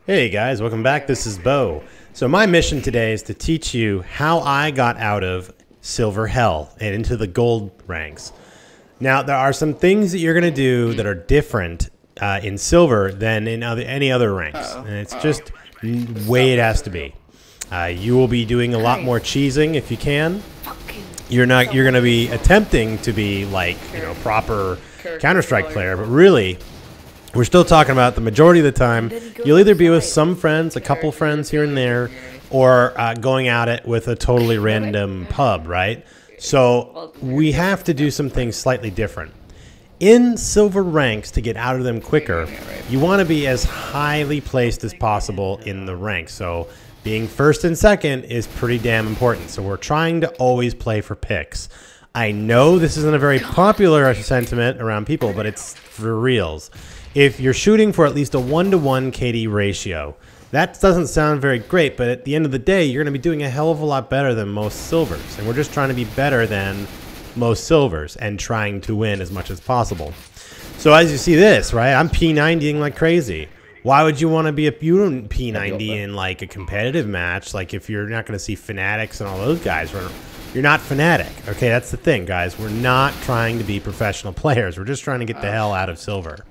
Hey guys, welcome back. This is Bo. So my mission today is to teach you how I got out of silver hell and into the gold ranks. Now, there are some things that you're going to do that are different in silver than in any other ranks. And it's just the way it has to be. You will be doing a lot more cheesing if you can. You're going to be attempting to be like, proper Counter-Strike player, but really we're still talking about the majority of the time, you'll either be with some friends, a couple friends here and there, or going at it with a totally random pub, right? So we have to do some things slightly different. In silver ranks, to get out of them quicker, you want to be as highly placed as possible in the ranks. So being first and second is pretty damn important. So we're trying to always play for picks. I know this isn't a very popular sentiment around people, but it's for reals. If you're shooting for at least a 1-to-1 KD ratio, that doesn't sound very great, but at the end of the day, you're going to be doing a hell of a lot better than most silvers. And we're just trying to be better than most silvers and trying to win as much as possible. So as you see this, right, I'm P90ing like crazy. Why would you want to be a P90 in like a competitive match? Like if you're not going to see Fanatics and all those guys, you're not Fnatic. Okay, that's the thing, guys. We're not trying to be professional players. We're just trying to get the hell out of silver.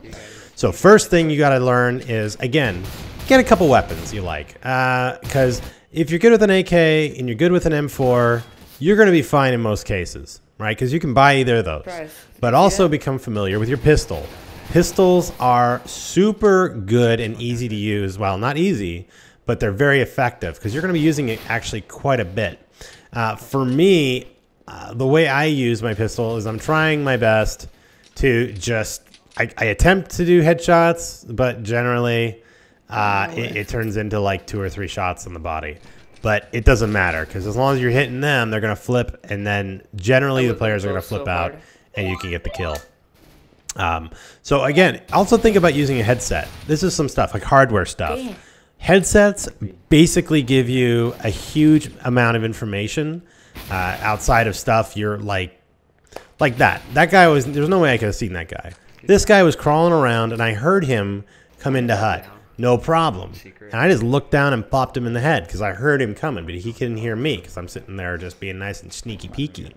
So first thing you got to learn is, again, get a couple weapons you like. Because if you're good with an AK and you're good with an M4, you're going to be fine in most cases, right? Because you can buy either of those. But also become familiar with your pistol. Pistols are super good and easy to use. Well, not easy, but they're very effective because you're going to be using it actually quite a bit. For me, the way I use my pistol is I'm trying my best to just... I attempt to do headshots, but generally it turns into like 2 or 3 shots in the body. But it doesn't matter because as long as you're hitting them, they're going to flip, and then generally the players are going to flip out, and you can get the kill. So again, also think about using a headset. This is some stuff like hardware stuff. Headsets basically give you a huge amount of information outside of stuff you're like that. That guy was, there's no way I could have seen that guy. This guy was crawling around, and I heard him come into hut. No problem. And I just looked down and popped him in the head because I heard him coming, but he couldn't hear me because I'm sitting there just being nice and sneaky peeky.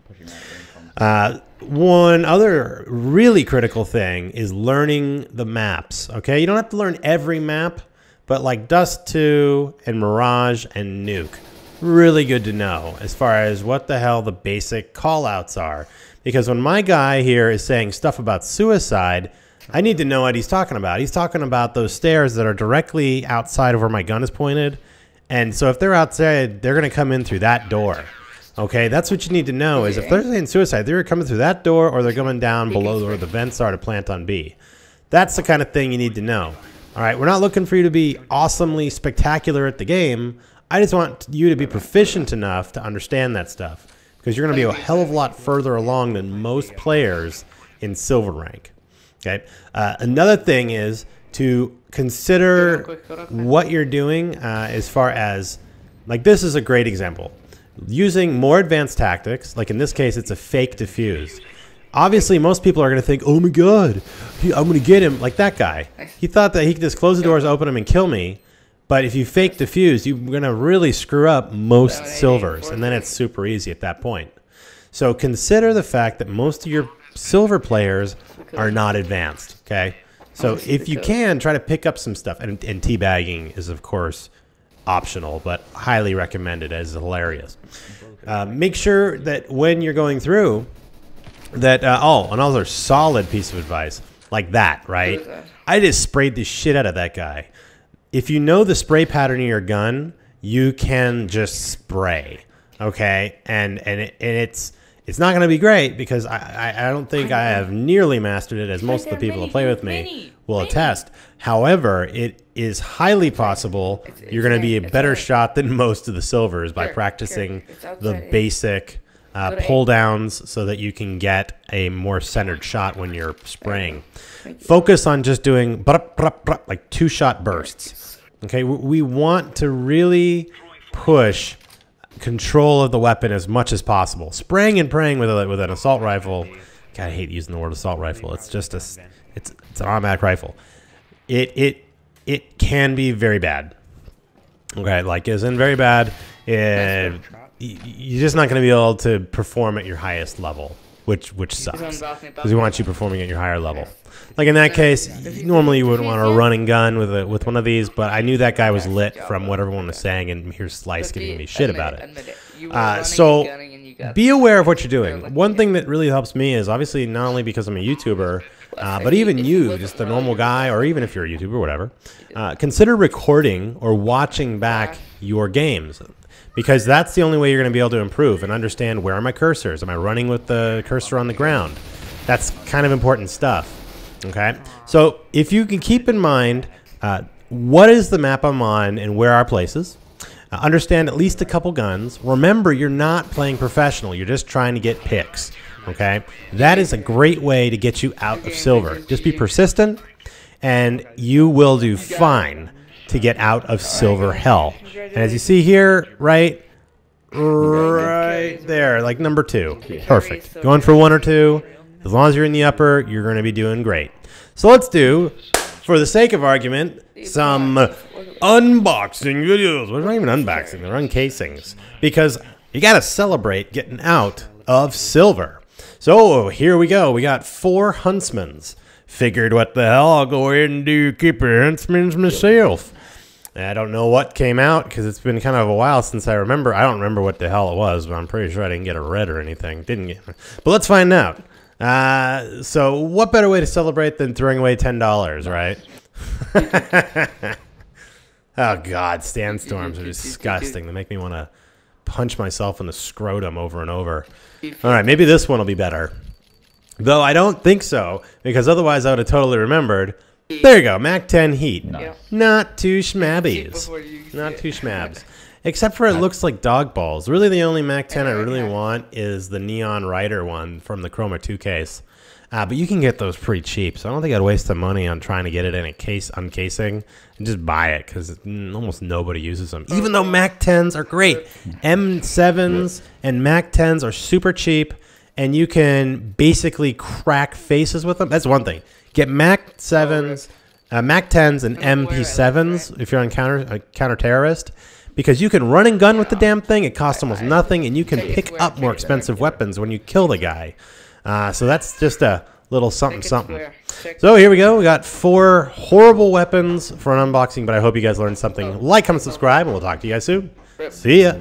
One other really critical thing is learning the maps. Okay, you don't have to learn every map, but like Dust 2 and Mirage and Nuke, really good to know as far as what the hell the basic callouts are. Because when my guy here is saying stuff about suicide, I need to know what he's talking about. He's talking about those stairs that are directly outside of where my gun is pointed. And so if they're outside, they're going to come in through that door. Okay, that's what you need to know is if they're saying suicide, they're coming through that door or they're coming down below where the vents are to plant on B. That's the kind of thing you need to know. All right, we're not looking for you to be awesomely spectacular at the game. I just want you to be proficient enough to understand that stuff. Because you're going to be a hell of a lot further along than most players in silver rank. Okay. Another thing is to consider what you're doing as far as, like this is a great example. Using more advanced tactics, like in this case, it's a fake defuse. Obviously, most people are going to think, oh my God, I'm going to get him, like that guy. He thought that he could just close the doors, open them, and kill me. But if you fake defuse, you're going to really screw up most silvers, and then it's super easy at that point. So consider the fact that most of your silver players are not advanced, okay? So if you can, try to pick up some stuff. And teabagging is, of course, optional, but highly recommended as hilarious. Make sure that when you're going through that, another solid piece of advice, like that, right? I just sprayed the shit out of that guy. If you know the spray pattern of your gun, you can just spray, okay? And it's not going to be great because I don't think I have nearly mastered it as most of the people that play with me will attest. However, it is highly possible you're going to be a better shot than most of the silvers by practicing the basic pull downs so that you can get a more centered shot when you're spraying. Focus on just doing like 2-shot bursts. Okay, we want to really push control of the weapon as much as possible. Spraying and praying with an assault rifle. God, I hate using the word assault rifle. It's just it's an automatic rifle. It it can be very bad. Okay, like as in very bad. You're just not going to be able to perform at your highest level, which sucks, because we want you performing at your higher level. Like in that case, normally you wouldn't want a running gun with one of these, but I knew that guy was lit from what everyone was saying, and here's Slice giving me shit about it. So be aware of what you're doing. One thing that really helps me is obviously not only because I'm a YouTuber, but even you, just a normal guy, or even if you're a YouTuber or whatever, consider recording or watching back your games. Because that's the only way you're going to be able to improve and understand, where are my cursors? Am I running with the cursor on the ground? That's kind of important stuff. Okay, so if you can keep in mind what is the map I'm on and where are places, understand at least a couple guns. Remember, you're not playing professional. You're just trying to get picks. Okay, that is a great way to get you out of silver. Just be persistent, and you will do fine to get out of silver hell. And as you see here, right there, like number 2. Perfect. Going for 1 or 2. As long as you're in the upper, you're going to be doing great. So let's do, for the sake of argument, some unboxing videos. Well, they're not even unboxing, they're uncasings. Because you got to celebrate getting out of silver. So here we go. We got 4 huntsmans. Figured, what the hell, I'll go ahead and do keeper huntsmans myself. I don't know what came out, because it's been kind of a while since I remember. I don't remember what the hell it was, but I'm pretty sure I didn't get a red or anything. But let's find out. So what better way to celebrate than throwing away $10, right? Oh, God. Sandstorms are disgusting. They make me want to punch myself in the scrotum over and over. All right, maybe this one will be better. Though I don't think so, because otherwise I would have totally remembered. There you go, Mac 10 heat. No. Not too schmabbies. Not too schmabs. Except for it looks like dog balls. Really, the only Mac 10 I really want is the Neon Rider one from the Chroma 2 case. But you can get those pretty cheap, so I don't think I'd waste the money on trying to get it in a case uncasing and just buy it, because almost nobody uses them. Even though Mac 10s are great. M7s and Mac 10s are super cheap, and you can basically crack faces with them. That's one thing. Get Mac 7s, Mac 10s, and MP7s if you're on counter-terrorist, because you can run and gun with the damn thing. It costs almost nothing, and you can pick up more expensive weapons when you kill the guy. So that's just a little something. So here we go. We got 4 horrible weapons for an unboxing, but I hope you guys learned something. Like, comment, subscribe, and we'll talk to you guys soon. See ya.